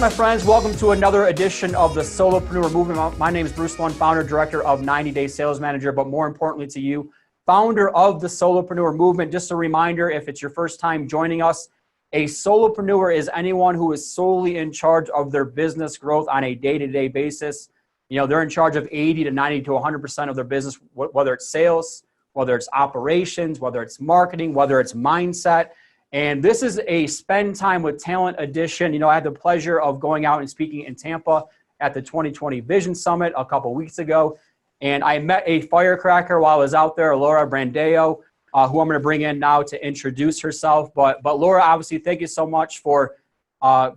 right, my friends, welcome to another edition of the Solopreneur Movement. My name is Bruce Lund, founder, director of 90 Day Sales Manager, but more importantly to you, founder of the Solopreneur Movement. Just a reminder, if it's your first time joining us, a solopreneur is anyone who is solely in charge of their business growth on a day-to-day basis. You know, they're in charge of 80 to 90 to 100% of their business, whether it's sales, whether it's operations, whether it's marketing, whether it's mindset. And this is a spend time with talent edition. You know, I had the pleasure of going out and speaking in Tampa at the 2020 Vision Summit a couple weeks ago. And I met a firecracker while I was out there, Laura Brandao, who I'm going to bring in now to introduce herself. But Laura, obviously, thank you so much for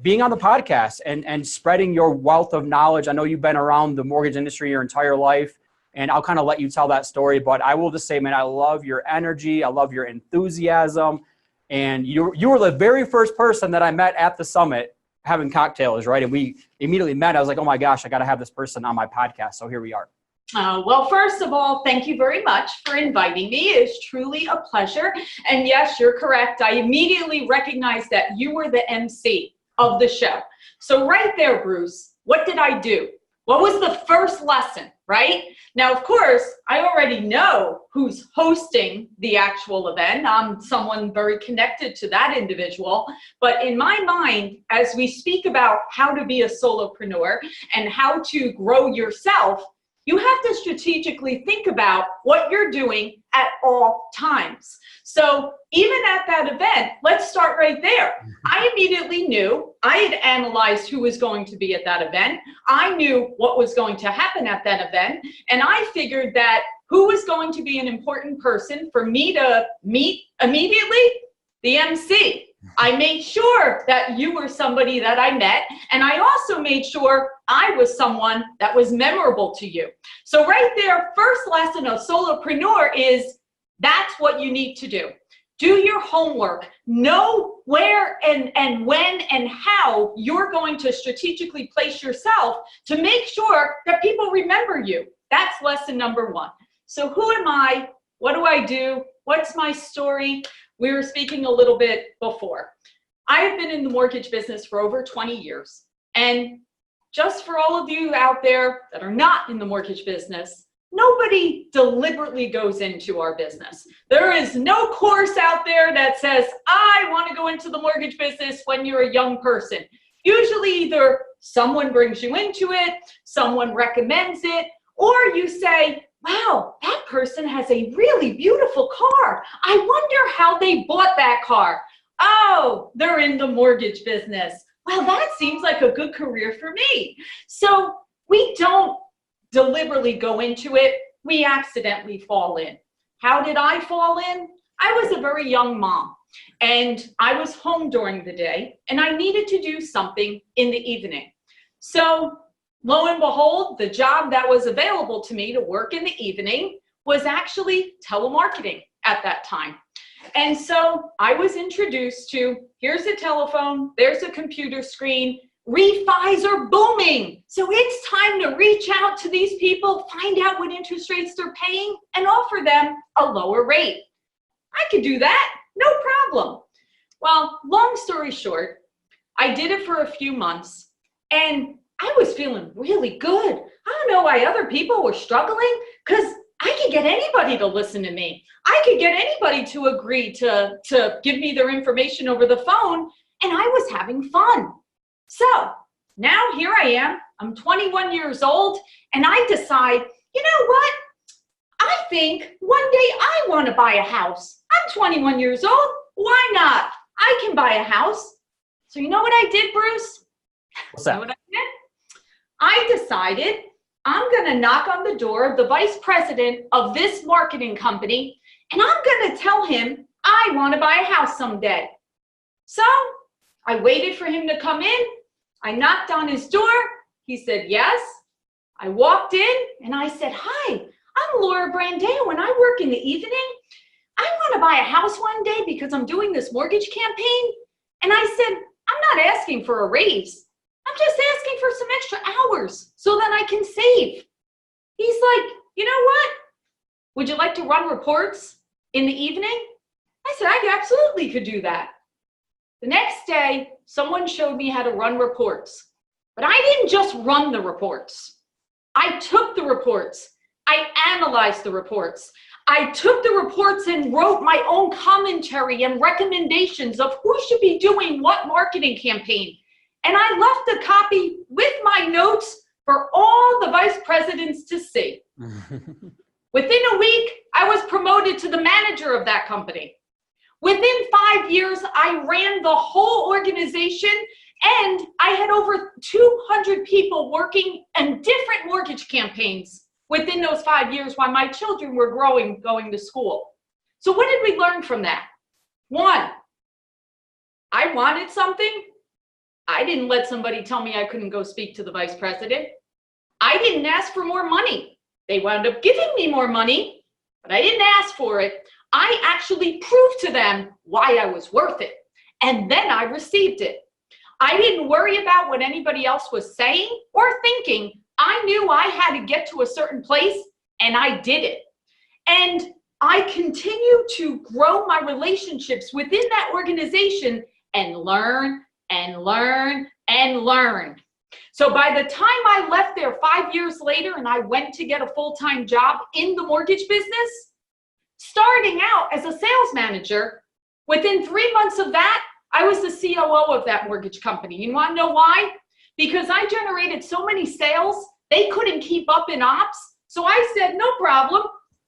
being on the podcast and spreading your wealth of knowledge. I know you've been around the mortgage industry your entire life, and I'll kind of let you tell that story. But I will just say, man, I love your energy. I love your enthusiasm. And you were the very first person that I met at the summit having cocktails, right? And we immediately met. I was like, oh my gosh, I got to have this person on my podcast. So here we are. Well, first of all, thank you very much for inviting me. It's truly a pleasure. And yes, you're correct. I immediately recognized that you were the MC of the show. So right there, Bruce, what did I do? What was the first lesson, right? Now, of course, I already know who's hosting the actual event. I'm someone very connected to that individual. But in my mind, as we speak about how to be a solopreneur and how to grow yourself, you have to strategically think about what you're doing at all times. So even at that event, let's start right there. I immediately knew, I had analyzed who was going to be at that event. I knew what was going to happen at that event. And I figured that who was going to be an important person for me to meet immediately? The MC. I made sure that you were somebody that I met, and I also made sure I was someone that was memorable to you. So right there, first lesson of solopreneur is that's what you need to do. Do your homework. Know where and when and how you're going to strategically place yourself to make sure that people remember you. That's lesson number one. So who am I? What do I do? What's my story? We were speaking a little bit before. I have been in the mortgage business for over 20 years. And just for all of you out there that are not in the mortgage business, nobody deliberately goes into our business. There is no course out there that says, I want to go into the mortgage business when you're a young person. Usually either someone brings you into it, someone recommends it, or you say, wow, that person has a really beautiful car. I wonder how they bought that car. Oh, they're in the mortgage business. Well, that seems like a good career for me. So we don't deliberately go into it. We accidentally fall in. How did I fall in? I was a very young mom, and I was home during the day, and I needed to do something in the evening. So lo and behold, the job that was available to me to work in the evening was actually telemarketing at that time. And so I was introduced to, here's a telephone, there's a computer screen, refis are booming. So it's time to reach out to these people, find out what interest rates they're paying, and offer them a lower rate. I could do that, no problem. Well, long story short, I did it for a few months, and I was feeling really good. I don't know why other people were struggling, because I could get anybody to listen to me. I could get anybody to agree to give me their information over the phone, and I was having fun. So now here I am, I'm 21 years old, and I decide, you know what? I think one day I want to buy a house. I'm 21 years old, why not? I can buy a house. So you know what I did, Bruce? What's that? You know what I did? I decided I'm going to knock on the door of the vice president of this marketing company, and I'm going to tell him I want to buy a house someday. So I waited for him to come in. I knocked on his door. He said yes. I walked in and I said, hi, I'm Laura Brandao and I work in the evening. I want to buy a house one day because I'm doing this mortgage campaign. And I said, I'm not asking for a raise. I'm just asking for some extra hours so that I can save. He's like, you know what? Would you like to run reports in the evening? I said, I absolutely could do that. The next day, someone showed me how to run reports. But I didn't just run the reports. I took the reports. I analyzed the reports. I took the reports and wrote my own commentary and recommendations of who should be doing what marketing campaign. And I left a copy with my notes for all the vice presidents to see. Within a week, I was promoted to the manager of that company. Within 5 years, I ran the whole organization, and I had over 200 people working in different mortgage campaigns within those 5 years while my children were growing, going to school. So what did we learn from that? One, I wanted something. I didn't let somebody tell me I couldn't go speak to the vice president. I didn't ask for more money. They wound up giving me more money, but I didn't ask for it. I actually proved to them why I was worth it. And then I received it. I didn't worry about what anybody else was saying or thinking. I knew I had to get to a certain place, and I did it. And I continue to grow my relationships within that organization and learn and learn and learn. So by the time I left there 5 years later and I went to get a full-time job in the mortgage business, starting out as a sales manager, within 3 months of that, I was the COO of that mortgage company. You want to know why? Because I generated so many sales, they couldn't keep up in ops. So I said, no problem.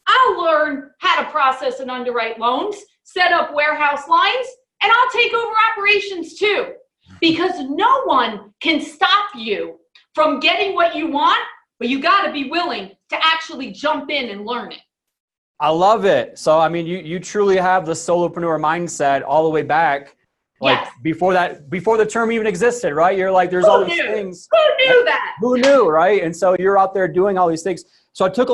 I'll learn how to process and underwrite loans, set up warehouse lines, and I'll take over operations too. Because no one can stop you from getting what you want, but you got to be willing to actually jump in and learn it. I love it. So, I mean, you truly have the solopreneur mindset all the way back. Like yes. before the term even existed, right? You're like, there's all these things. Who knew that? Who knew, right? And so you're out there doing all these things. So I took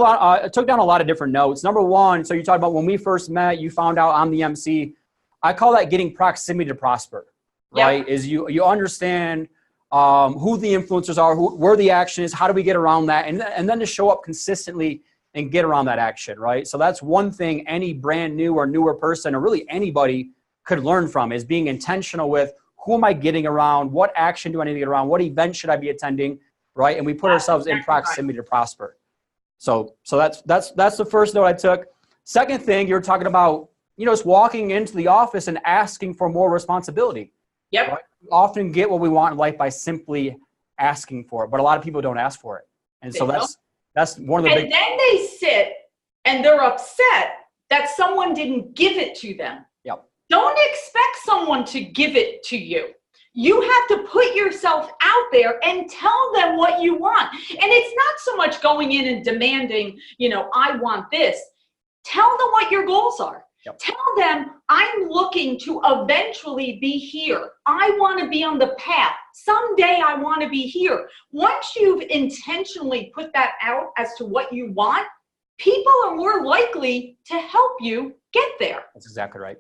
down a lot of different notes. Number one, so you talked about when we first met, you found out I'm the MC. I call that getting proximity to prosper, right? Yep. Is you understand who the influencers are, where the action is, how do we get around that, and then to show up consistently and get around that action, right? So that's one thing any brand new or newer person, or really anybody, could learn from, is being intentional with who am I getting around, what action do I need to get around, what event should I be attending, right? And we put ourselves in proximity to prosper. So that's the first note I took. Second thing, you were talking about, just walking into the office and asking for more responsibility. Yep. Right? We often get what we want in life by simply asking for it, but a lot of people don't ask for it. And so that's one of the big. And then they sit and they're upset that someone didn't give it to them. Yep. Don't expect someone to give it to you. You have to put yourself out there and tell them what you want. And it's not so much going in and demanding, I want this. Tell them what your goals are. Yep. Tell them, I'm looking to eventually be here. I want to be on the path. Someday I want to be here. Once you've intentionally put that out as to what you want, people are more likely to help you get there. That's exactly right.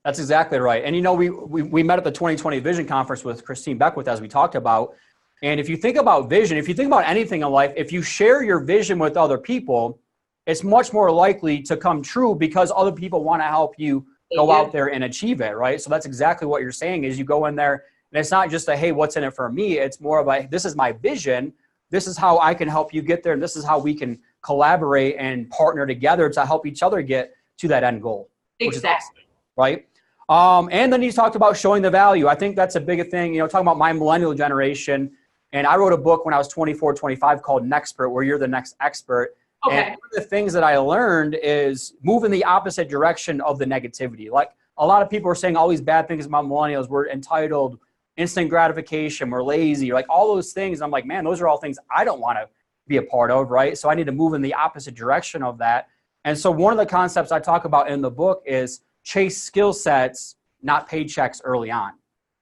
That's exactly right. And we met at the 2020 Vision Conference with Christine Beckwith, as we talked about. And if you think about vision, if you think about anything in life, if you share your vision with other people, it's much more likely to come true because other people want to help you go out there and achieve it, right? So that's exactly what you're saying, is you go in there and it's not just a, hey, what's in it for me? It's more of a, this is my vision. This is how I can help you get there. And this is how we can collaborate and partner together to help each other get to that end goal. Exactly. Awesome, right? And then you talked about showing the value. I think that's a big thing, talking about my millennial generation. And I wrote a book when I was 24, 25 called Nexpert, where you're the next expert. Okay. And one of the things that I learned is move in the opposite direction of the negativity. Like a lot of people are saying all these bad things about millennials. We're entitled, instant gratification, we're lazy, like all those things. I'm like, man, those are all things I don't want to be a part of, right? So I need to move in the opposite direction of that. And so one of the concepts I talk about in the book is chase skill sets, not paychecks early on.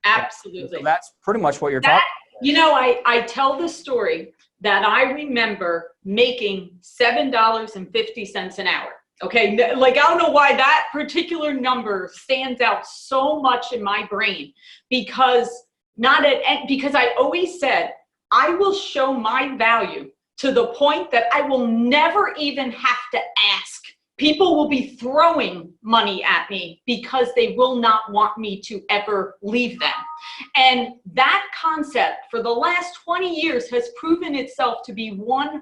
Absolutely. So that's pretty much what you're talking about. I tell the story that I remember making $7.50 an hour. Okay, like I don't know why that particular number stands out so much in my brain, because I always said I will show my value to the point that I will never even have to ask People will be throwing money at me because they will not want me to ever leave them. And that concept for the last 20 years has proven itself to be 100%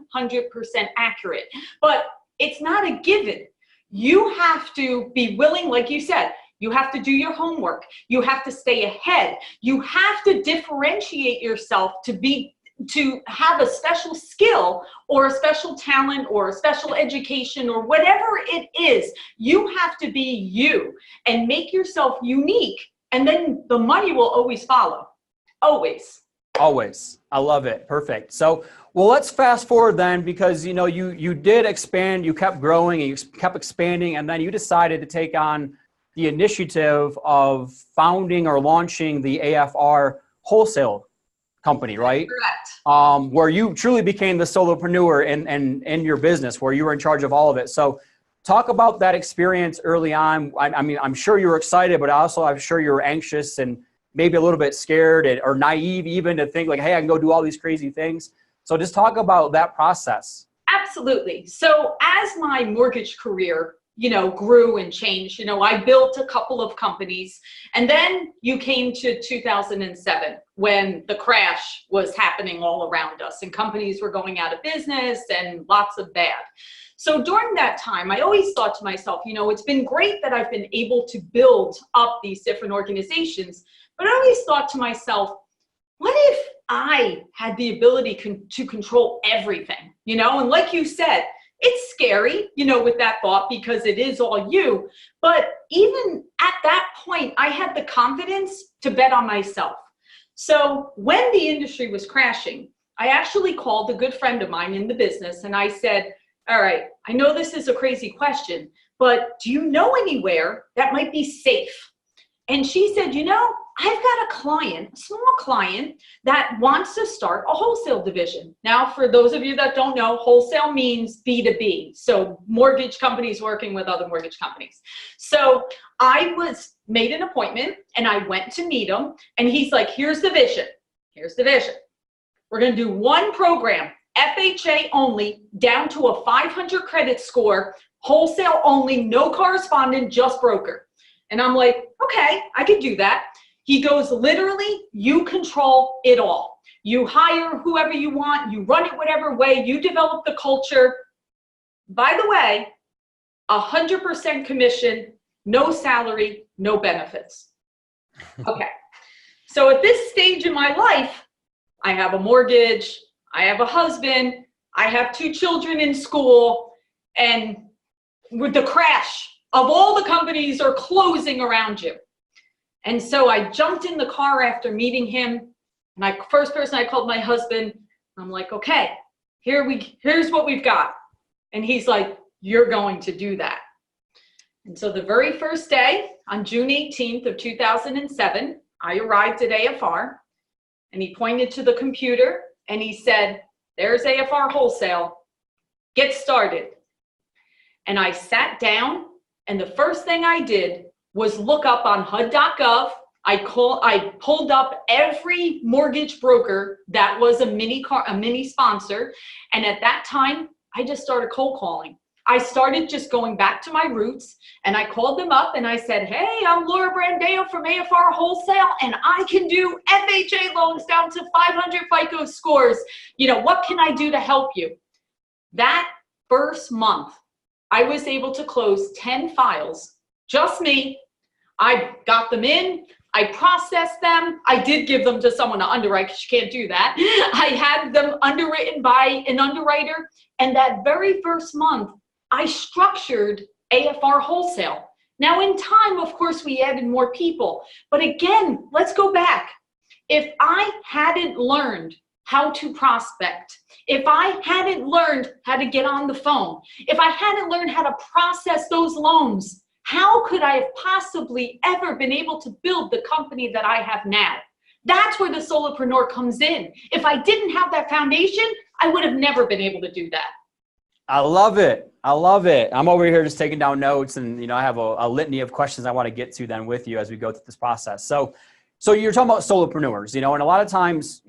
accurate. But it's not a given. You have to be willing, like you said, you have to do your homework. You have to stay ahead. You have to differentiate yourself to have a special skill or a special talent or a special education or whatever it is. You have to be you and make yourself unique, and then the money will always follow. Always. Always. I love it. Perfect. So, well, let's fast forward then, because, you know, you did expand, you kept growing, and you kept expanding, and then you decided to take on the initiative of founding or launching the AFR wholesale company, right? Correct. Where you truly became the solopreneur in your business, where you were in charge of all of it. So talk about that experience early on. I mean, I'm sure you were excited, but also I'm sure you were anxious and maybe a little bit scared or naive even to think like, hey, I can go do all these crazy things. So just talk about that process. Absolutely. So as my mortgage career, grew and changed, I built a couple of companies, and then you came to 2007 when the crash was happening all around us and companies were going out of business and lots of bad. So during that time, I always thought to myself, it's been great that I've been able to build up these different organizations, but I always thought to myself, what if I had the ability to control everything, and like you said, it's scary, with that thought because it is all you. But even at that point, I had the confidence to bet on myself. So when the industry was crashing, I actually called a good friend of mine in the business and I said, all right, I know this is a crazy question, but do you know anywhere that might be safe? And she said, I've got a client, a small client that wants to start a wholesale division. Now, for those of you that don't know, wholesale means B2B. So mortgage companies working with other mortgage companies. So I made an appointment and I went to meet him, and he's like, here's the vision. Here's the vision. We're going to do one program, FHA only, down to a 500 credit score, wholesale only, no correspondent, just broker. And I'm like, okay, I could do that. He goes, literally, you control it all. You hire whoever you want. You run it whatever way. You develop the culture. By the way, 100% commission, no salary, no benefits. Okay. So at this stage in my life, I have a mortgage. I have a husband. I have 2 children in school. And with the crash of all the companies are closing around you. And so I jumped in the car after meeting him, and first person I called my husband. I'm like, okay, here's what we've got. And he's like, you're going to do that. And so the very first day, on June 18th of 2007, I arrived at AFR, and he pointed to the computer and he said, there's AFR Wholesale, get started. And I sat down, and the first thing I did was look up on HUD.gov. I pulled up every mortgage broker that was a mini sponsor. And at that time, I just started cold calling. I started just going back to my roots, and I called them up and I said, hey, I'm Laura Brandao from AFR Wholesale, and I can do FHA loans down to 500 FICO scores. What can I do to help you? That first month, I was able to close 10 files. Just me. I got them in. I processed them. I did give them to someone to underwrite because you can't do that. I had them underwritten by an underwriter. And that very first month, I structured AFR Wholesale. Now in time, of course, we added more people. But again, let's go back. If I hadn't learned how to prospect, if I hadn't learned how to get on the phone, if I hadn't learned how to process those loans, how could I have possibly ever been able to build the company that I have now? That's where the solopreneur comes in. If I didn't have that foundation, I would have never been able to do that. I love it. I love it. I'm over here just taking down notes, and I have a litany of questions I want to get to then with you as we go through this process. So you're talking about solopreneurs, and a lot of times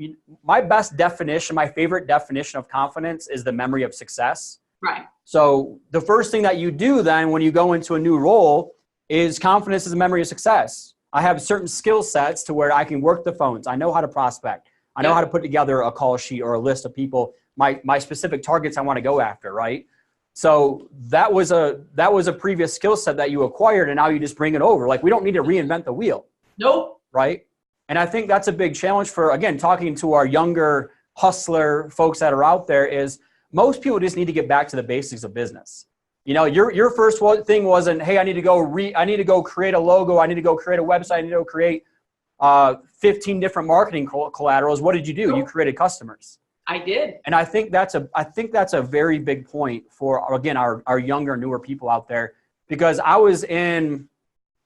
my best definition, my favorite definition of confidence is the memory of success. Right. So the first thing that you do then when you go into a new role is confidence is a memory of success. I have certain skill sets to where I can work the phones. I know how to prospect. I know how to put together a call sheet or a list of people, my specific targets I want to go after, right? So that was a previous skill set that you acquired, and now you just bring it over. Like, we don't need to reinvent the wheel. Nope. Right? And I think that's a big challenge for, again, talking to our younger hustler folks that are out there, is most people just need to get back to the basics of business. You know, your first thing wasn't, hey, I need to go create a logo. I need to go create a website. I need to go create 15 different marketing collaterals. What did you do? You created customers. I did. And I think that's a very big point for, again, our younger, newer people out there, because I was in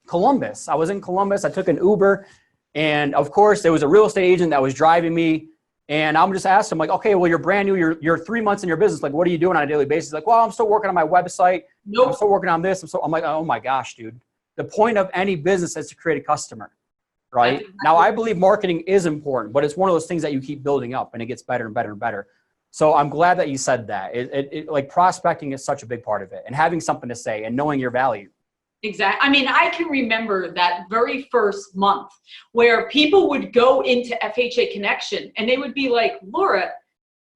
Columbus. I took an Uber, and of course there was a real estate agent that was driving me. And I'm just asking him, like, okay, well, you're brand new. You're 3 months in your business. Like, what are you doing on a daily basis? Like, well, I'm still working on my website. Nope. I'm still working on this. I'm like, oh my gosh, dude. The point of any business is to create a customer, right? Exactly. Now, I believe marketing is important, but it's one of those things that you keep building up, and it gets better and better and better. So I'm glad that you said that. Like, prospecting is such a big part of it, and having something to say and knowing your value. Exactly. I mean, I can remember that very first month where people would go into FHA Connection and they would be like, Laura,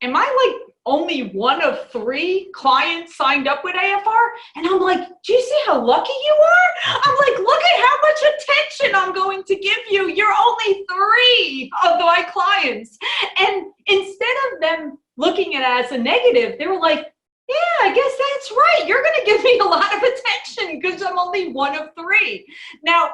am I like only one of 3 clients signed up with AFR? And I'm like, do you see how lucky you are? I'm like, look at how much attention I'm going to give you. You're only 3 of my clients. And instead of them looking at it as a negative, they were like, yeah, I guess that's right. You're going to give me a lot of attention because I'm only one of 3. Now,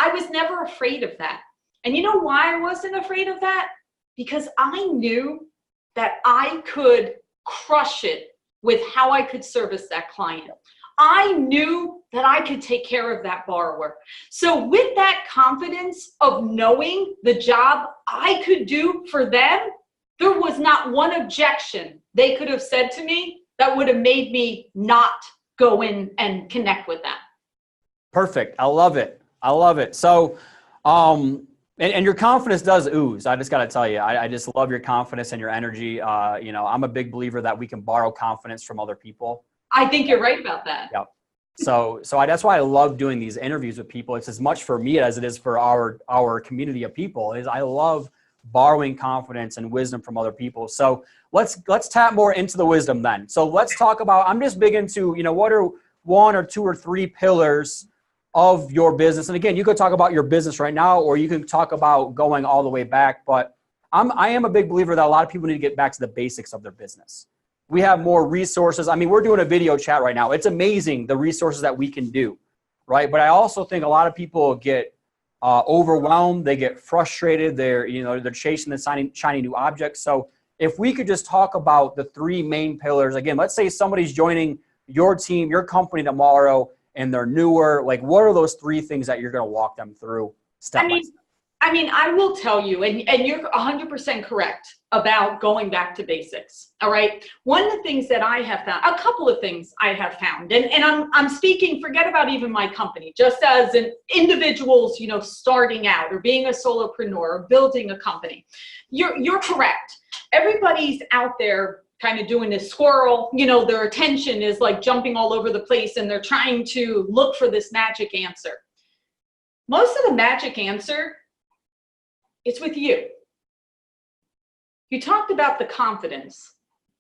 I was never afraid of that. And you know why I wasn't afraid of that? Because I knew that I could crush it with how I could service that client. I knew that I could take care of that borrower. So with that confidence of knowing the job I could do for them, there was not one objection they could have said to me that would have made me not go in and connect with them. Perfect. I love it. So, and your confidence does ooze. I just got to tell you, I just love your confidence and your energy. You know, I'm a big believer that we can borrow confidence from other people. I think you're right about that. Yep. So that's why I love doing these interviews with people. It's as much for me as it is for our community of people. I love borrowing confidence and wisdom from other people. So let's tap more into the wisdom then. So let's talk about, I'm just big into, you know, what are 1 or 2 or 3 pillars of your business? And again, you could talk about your business right now, or you can talk about going all the way back, but I am a big believer that a lot of people need to get back to the basics of their business. We have more resources. I mean, we're doing a video chat right now. It's amazing the resources that we can do, right? But I also think a lot of people get overwhelmed. They get frustrated. They're chasing the shiny new objects. So if we could just talk about the 3 main pillars, again, let's say somebody's joining your team, your company tomorrow, and they're newer. Like, what are those 3 things that you're going to walk them through step by step? I mean, I will tell you, and you're 100% correct about going back to basics. All right. One of the things that I have found, a couple of things I have found, and I'm speaking, forget about even my company, just as an individuals, you know, starting out or being a solopreneur or building a company. You're correct. Everybody's out there kind of doing this squirrel, you know, their attention is like jumping all over the place and they're trying to look for this magic answer. Most of the magic answer, it's with you. You talked about the confidence.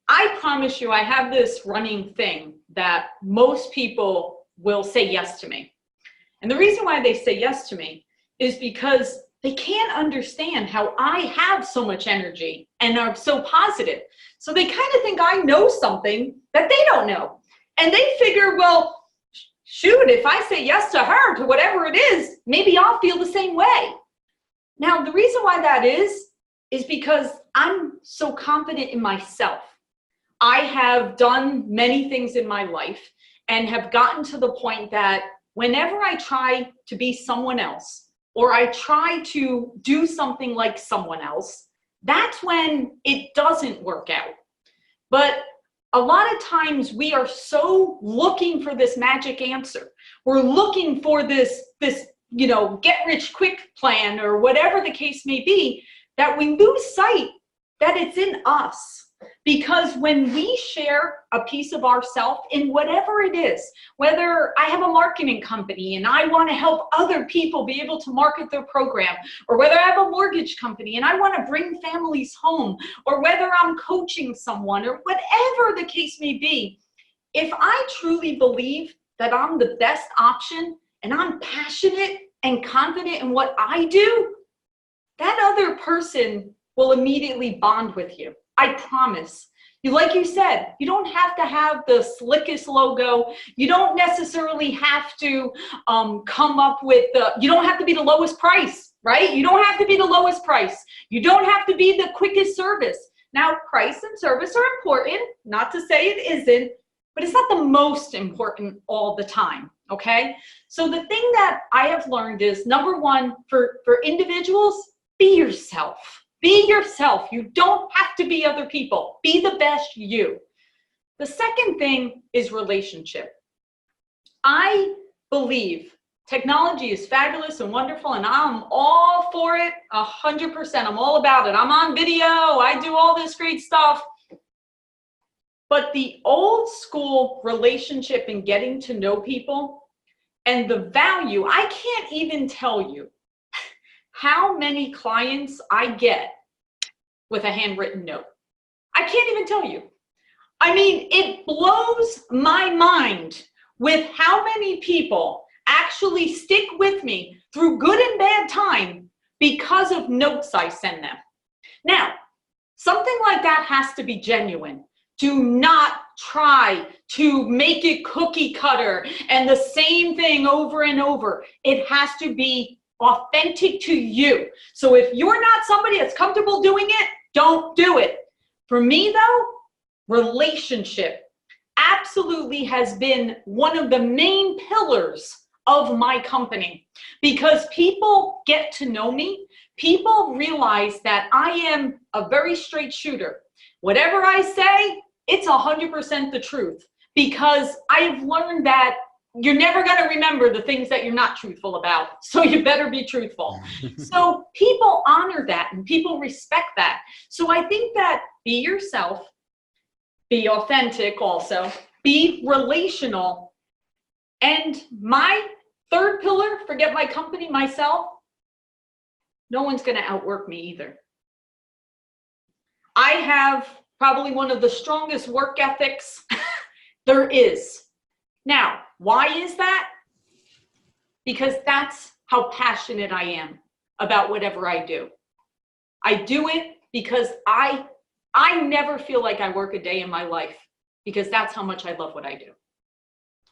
I promise you, I have this running thing that most people will say yes to me. And the reason why they say yes to me is because they can't understand how I have so much energy and are so positive. So they kind of think I know something that they don't know. And they figure, well, shoot, if I say yes to her, to whatever it is, maybe I'll feel the same way. Now, the reason why that is because I'm so confident in myself. I have done many things in my life and have gotten to the point that whenever I try to be someone else, or I try to do something like someone else, that's when it doesn't work out. But a lot of times we are so looking for this magic answer. We're looking for this, you know, get rich quick plan or whatever the case may be, that we lose sight that it's in us. Because when we share a piece of ourself in whatever it is, whether I have a marketing company and I want to help other people be able to market their program, or whether I have a mortgage company and I want to bring families home, or whether I'm coaching someone, or whatever the case may be, if I truly believe that I'm the best option and I'm passionate and confident in what I do, that other person will immediately bond with you. I promise. Like you said, you don't have to have the slickest logo. You don't necessarily have to come up with you don't have to be the lowest price, right? You don't have to be the lowest price. You don't have to be the quickest service. Now, price and service are important, not to say it isn't, but it's not the most important all the time, okay? So the thing that I have learned is, number one, for individuals, be yourself. Be yourself. You don't have to be other people. Be the best you. The second thing is relationship. I believe technology is fabulous and wonderful, and I'm all for it 100%. I'm all about it. I'm on video. I do all this great stuff. But the old school relationship and getting to know people and the value, I can't even tell you how many clients I get with a handwritten note. I can't even tell you. I mean, it blows my mind with how many people actually stick with me through good and bad time because of notes I send them. Now, something like that has to be genuine. Do not try to make it cookie cutter and the same thing over and over. It has to be authentic to you. So if you're not somebody that's comfortable doing it, don't do it. For me though, relationship absolutely has been one of the main pillars of my company, because people get to know me. People realize that I am a very straight shooter. Whatever I say, it's 100% the truth, because I've learned that you're never going to remember the things that you're not truthful about. So you better be truthful. So people honor that and people respect that. So I think that be yourself, be authentic also, be relational. And my third pillar, forget my company, myself, no one's going to outwork me either. I have probably one of the strongest work ethics there is. Now, why is that? Because that's how passionate I am about whatever I do. I do it because I never feel like I work a day in my life, because that's how much I love what I do.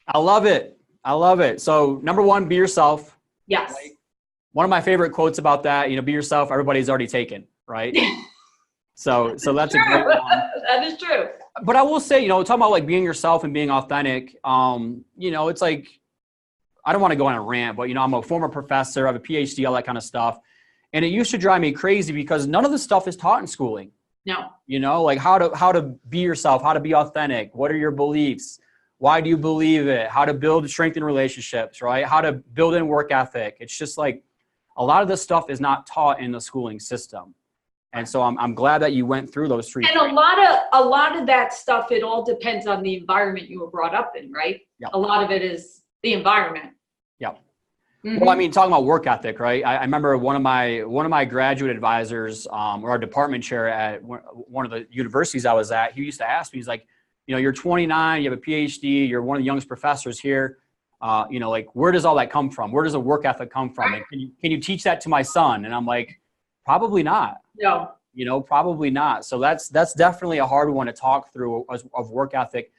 I love it. I love it. So number one, be yourself. Yes. Right? One of my favorite quotes about that, be yourself, everybody's already taken, right? So that's a great one. That is true. But I will say, talking about like being yourself and being authentic, it's like, I don't want to go on a rant, but I'm a former professor, I have a PhD, all that kind of stuff. And it used to drive me crazy because none of this stuff is taught in schooling. No. Like how to be yourself, how to be authentic, what are your beliefs? Why do you believe it? How to build strengthen relationships, right? How to build in work ethic. It's just like a lot of this stuff is not taught in the schooling system. And so I'm glad that you went through those three. And a lot of that stuff, it all depends on the environment you were brought up in, right? Yep. A lot of it is the environment. Yep. Mm-hmm. Well, talking about work ethic, right? I remember one of my graduate advisors, or our department chair at one of the universities I was at, he used to ask me, he's like, you're 29, you have a PhD, you're one of the youngest professors here. Like, where does all that come from? Where does the work ethic come from? And can you teach that to my son? And I'm like, probably not. No. Probably not. So that's definitely a hard one to talk through of work ethic.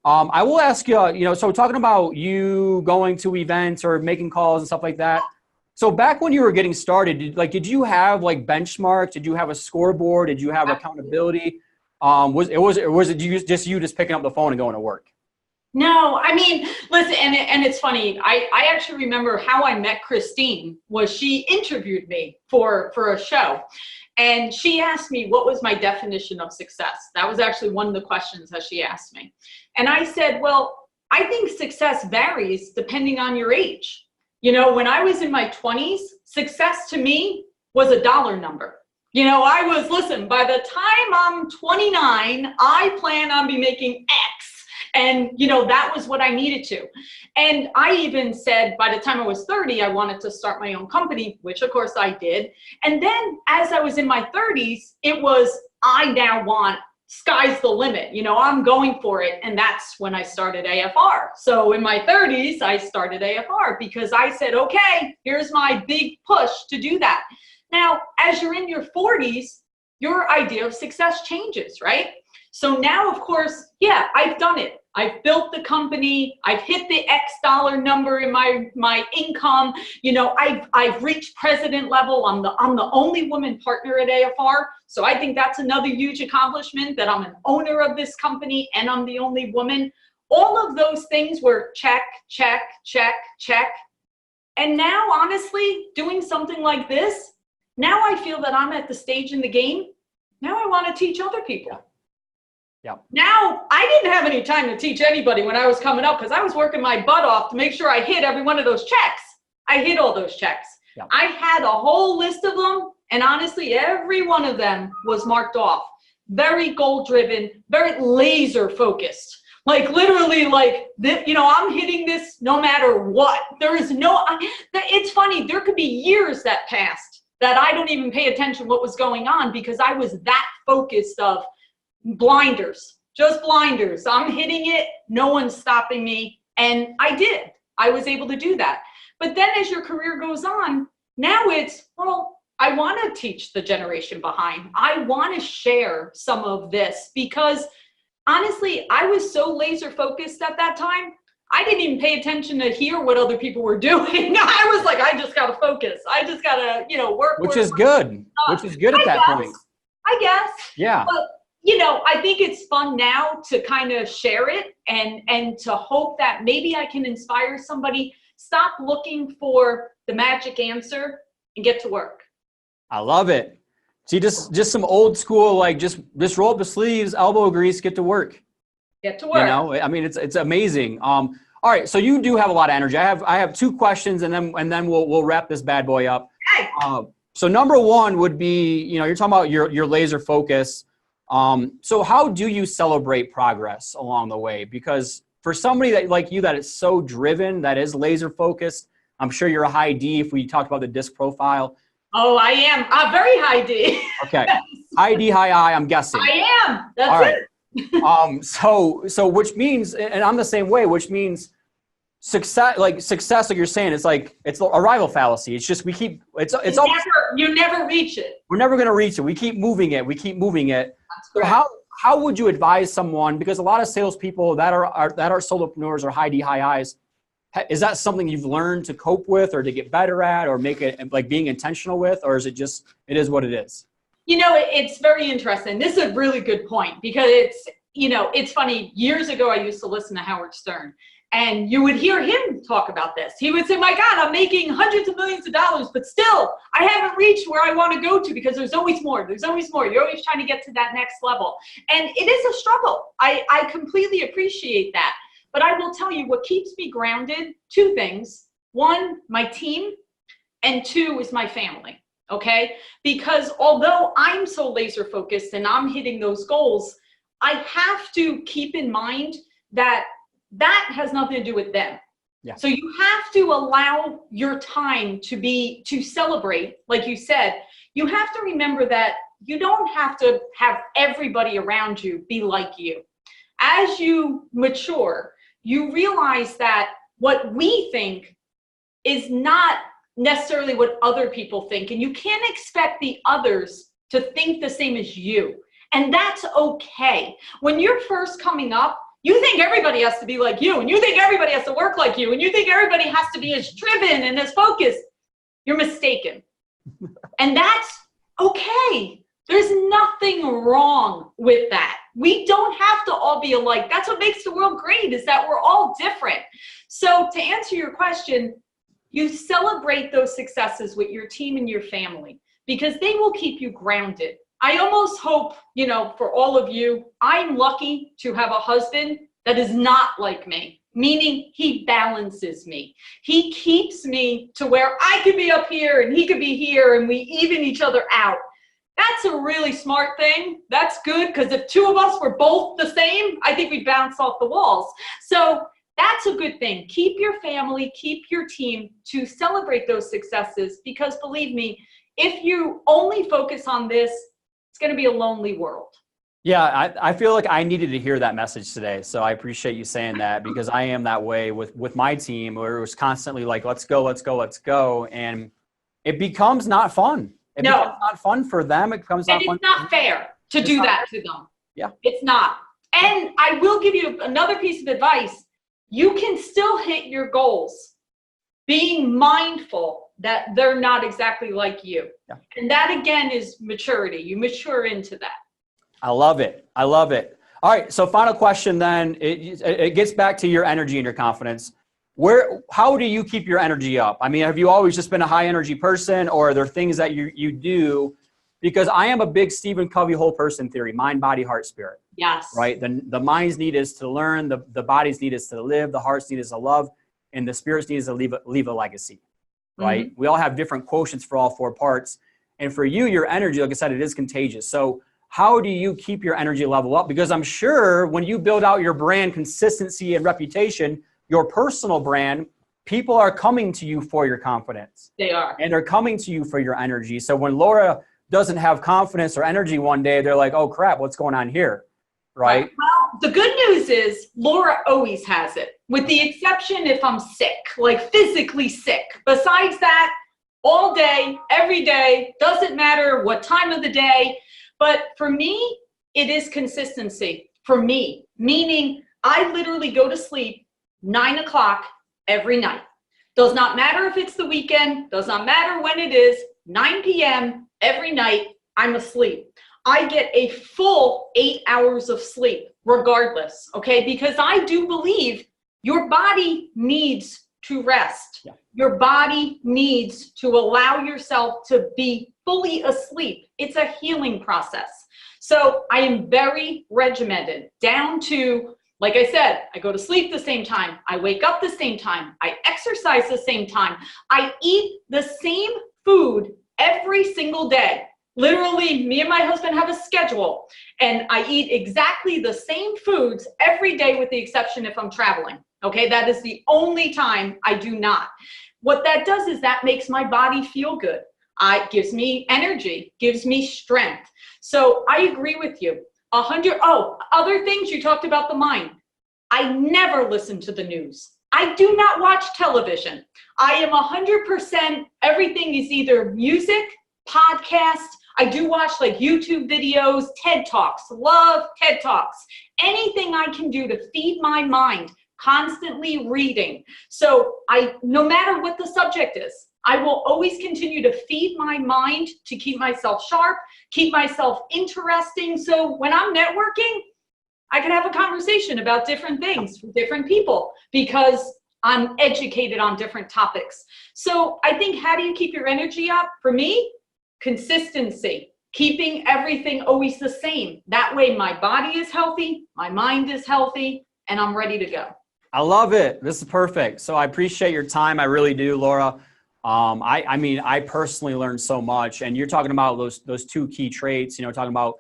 I will ask you, so talking about you going to events or making calls and stuff like that. So back when you were getting started, did you have like benchmarks? Did you have a scoreboard? Did you have accountability? Was it you just picking up the phone and going to work? No, listen, and it's funny. I actually remember how I met Christine. Was she interviewed me for a show, and she asked me what was my definition of success. That was actually one of the questions that she asked me, and I said, well, I think success varies depending on your age. When I was in my 20s, success to me was a dollar number. Listen, by the time I'm 29, I plan on be making X. And, that was what I needed to. And I even said by the time I was 30, I wanted to start my own company, which of course I did. And then as I was in my 30s, it was, I now want, sky's the limit. I'm going for it. And that's when I started AFR. So in my 30s, I started AFR because I said, okay, here's my big push to do that. Now, as you're in your 40s, your idea of success changes, right? So now, of course, yeah, I've done it. I've built the company. I've hit the X dollar number in my income. I've reached president level. I'm the only woman partner at AFR. So I think that's another huge accomplishment, that I'm an owner of this company and I'm the only woman. All of those things were check, check, check, check. And now, honestly, doing something like this, now I feel that I'm at the stage in the game. Now I want to teach other people. Yeah. Now, I didn't have any time to teach anybody when I was coming up because I was working my butt off to make sure I hit every one of those checks. I hit all those checks. Yeah. I had a whole list of them, and honestly, every one of them was marked off. Very goal-driven, very laser-focused. Like literally, I'm hitting this no matter what. There is it's funny, there could be years that passed that I don't even pay attention what was going on because I was that focused of blinders, just blinders. I'm hitting it, no one's stopping me. And I did. I was able to do that. But then as your career goes on, now it's, well, I want to teach the generation behind. I want to share some of this because honestly, I was so laser focused at that time. I didn't even pay attention to hear what other people were doing. I was like, I just got to focus. I just got to, work. Which is good at that point. I guess. Yeah. But, I think it's fun now to kind of share it and to hope that maybe I can inspire somebody. Stop looking for the magic answer and get to work. I love it. See, just some old school, like just roll up the sleeves, elbow grease, get to work. Get to work. I mean, it's amazing. All right, so you do have a lot of energy. I have two questions, and then we'll wrap this bad boy up. Okay. So number one would be, you're talking about your laser focus. So how do you celebrate progress along the way? Because for somebody like you that is so driven, that is laser focused, I'm sure you're a high D if we talked about the disc profile. Oh, I am. I'm very high D. Okay. High D, high I, I'm guessing. I am. That's all right. it. So which means, and I'm the same way, which means success, like you're saying, it's a rival fallacy. It's just, you never reach it. We're never going to reach it. We keep moving it. So how would you advise someone, because a lot of salespeople that are solopreneurs or high D, high I's, is that something you've learned to cope with or to get better at or make it like being intentional with, or is it just, it is what it is? It's very interesting. This is a really good point because it's funny. Years ago, I used to listen to Howard Stern and you would hear him talk about this. He would say, my God, I'm making hundreds of millions of dollars, but still I haven't reached where I want to go to because there's always more. There's always more. You're always trying to get to that next level. And it is a struggle. I completely appreciate that. But I will tell you what keeps me grounded, two things. One, my team, and two is my family, okay? Because although I'm so laser focused and I'm hitting those goals, I have to keep in mind that has nothing to do with them. Yeah. So you have to allow your time to celebrate, like you said. You have to remember that you don't have to have everybody around you be like you. As you mature, you realize that what we think is not necessarily what other people think. And you can't expect the others to think the same as you. And that's okay. When you're first coming up, you think everybody has to be like you, and you think everybody has to work like you, and you think everybody has to be as driven and as focused. You're mistaken. And that's okay. There's nothing wrong with that. We don't have to all be alike. That's what makes the world great, is that we're all different. So to answer your question, you celebrate those successes with your team and your family because they will keep you grounded. I almost hope, for all of you, I'm lucky to have a husband that is not like me, meaning he balances me. He keeps me to where I could be up here and he could be here and we even each other out. That's a really smart thing. That's good, because if two of us were both the same, I think we'd bounce off the walls. So that's a good thing. Keep your family, keep your team to celebrate those successes, because believe me, if you only focus on this, it's going to be a lonely world. Yeah, I feel like I needed to hear that message today. So I appreciate you saying that, because I am that way with my team, where it was constantly like, let's go, let's go, let's go. And it becomes not fun. It becomes not fun for them. It becomes not fun. And it's not fair to do that to them. Yeah. It's not. And I will give you another piece of advice. You can still hit your goals, being mindful that they're not exactly like you. Yeah. And that, again, is maturity. You mature into that. I love it. I love it. All right. So final question then, it gets back to your energy and your confidence. How do you keep your energy up? I mean, have you always just been a high energy person, or are there things that you do? Because I am a big Stephen Covey whole person theory, mind, body, heart, spirit. Yes. Right. The mind's need is to learn, the body's need is to live, the heart's need is to love, and the spirit's need is to leave a legacy. Right. Mm-hmm. We all have different quotients for all four parts. And for you, your energy, like I said, it is contagious. So how do you keep your energy level up? Because I'm sure when you build out your brand consistency and reputation, your personal brand, people are coming to you for your confidence. They are. And they're coming to you for your energy. So when Laura doesn't have confidence or energy one day, they're like, oh crap, what's going on here? Right? Well, the good news is Laura always has it, with the exception if I'm sick, like physically sick. Besides that, all day, every day, doesn't matter what time of the day. But for me, it is consistency. For me, meaning I literally go to sleep 9 o'clock every night. Does not matter if it's the weekend, does not matter when it is, 9 p.m. every night, I'm asleep. I get a full 8 hours of sleep regardless, okay? Because I do believe your body needs to rest. Yeah. Your body needs to allow yourself to be fully asleep. It's a healing process. So I am very regimented, down to, like I said, I go to sleep the same time. I wake up the same time. I exercise the same time. I eat the same food every single day. Literally, me and my husband have a schedule, and I eat exactly the same foods every day, with the exception if I'm traveling. Okay, that is the only time I do not. What that does is that makes my body feel good. It gives me energy, gives me strength. So I agree with you. Other things you talked about, the mind. I never listen to the news. I do not watch television. I am 100%, everything is either music, podcast. I do watch like YouTube videos, TED Talks, love TED Talks. Anything I can do to feed my mind, constantly reading. So no matter what the subject is, I will always continue to feed my mind to keep myself sharp, keep myself interesting. So when I'm networking, I can have a conversation about different things with different people, because I'm educated on different topics. So I think, how do you keep your energy up? For me, consistency, keeping everything always the same. That way my body is healthy, my mind is healthy, and I'm ready to go. I love it. This is perfect. So I appreciate your time. I really do, Laura. I mean, I personally learned so much, and you're talking about those two key traits, talking about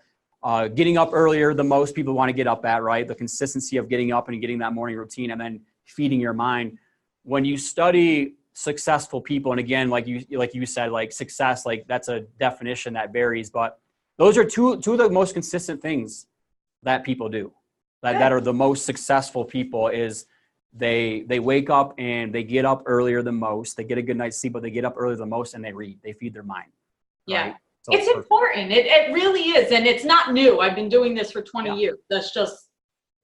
getting up earlier than most people want to get up at, right? The consistency of getting up and getting that morning routine, and then feeding your mind. When you study successful people, and again, like you said, like success, like that's a definition that varies, but those are two of the most consistent things that people do, that are the most successful people, is they wake up and they get up earlier than most. They get a good night's sleep, but they get up earlier than most, and they read. They feed their mind. Yeah. Right? So it's important. It really is. And it's not new. I've been doing this for 20 years. That's just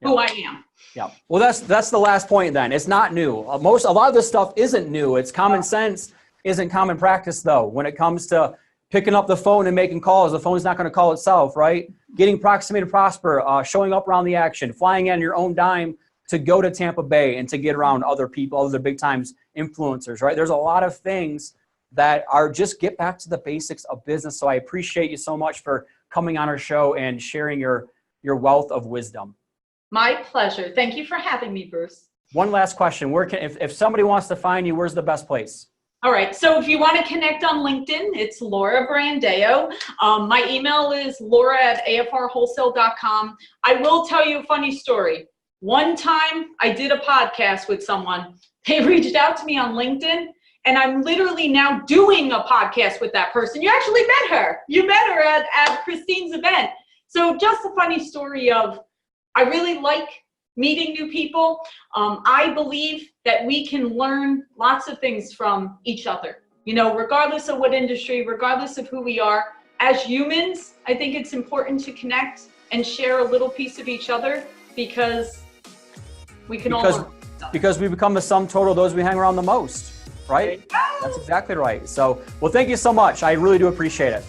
who I am. Yeah. Well, that's the last point then. It's not new. A lot of this stuff isn't new. It's common sense, isn't common practice though. When it comes to picking up the phone and making calls, the phone's not going to call itself, right? Getting Proximate to Prosper, showing up around the action, flying on your own dime to go to Tampa Bay and to get around other people, other big times influencers, right? There's a lot of things that are just get back to the basics of business. So I appreciate you so much for coming on our show and sharing your wealth of wisdom. My pleasure. Thank you for having me, Bruce. One last question. Where if somebody wants to find you, where's the best place? All right. So if you want to connect on LinkedIn, it's Laura Brandao. My email is laura@afrwholesale.com. I will tell you a funny story. One time I did a podcast with someone. They reached out to me on LinkedIn, and I'm literally now doing a podcast with that person. You actually met her. You met her at Christine's event. So just a funny story of, I really like meeting new people. I believe that we can learn lots of things from each other, you know, regardless of what industry, regardless of who we are. As humans, I think it's important to connect and share a little piece of each other, because we can all learn. Because we become the sum total of those we hang around the most, right? That's exactly right. So, well, thank you so much. I really do appreciate it.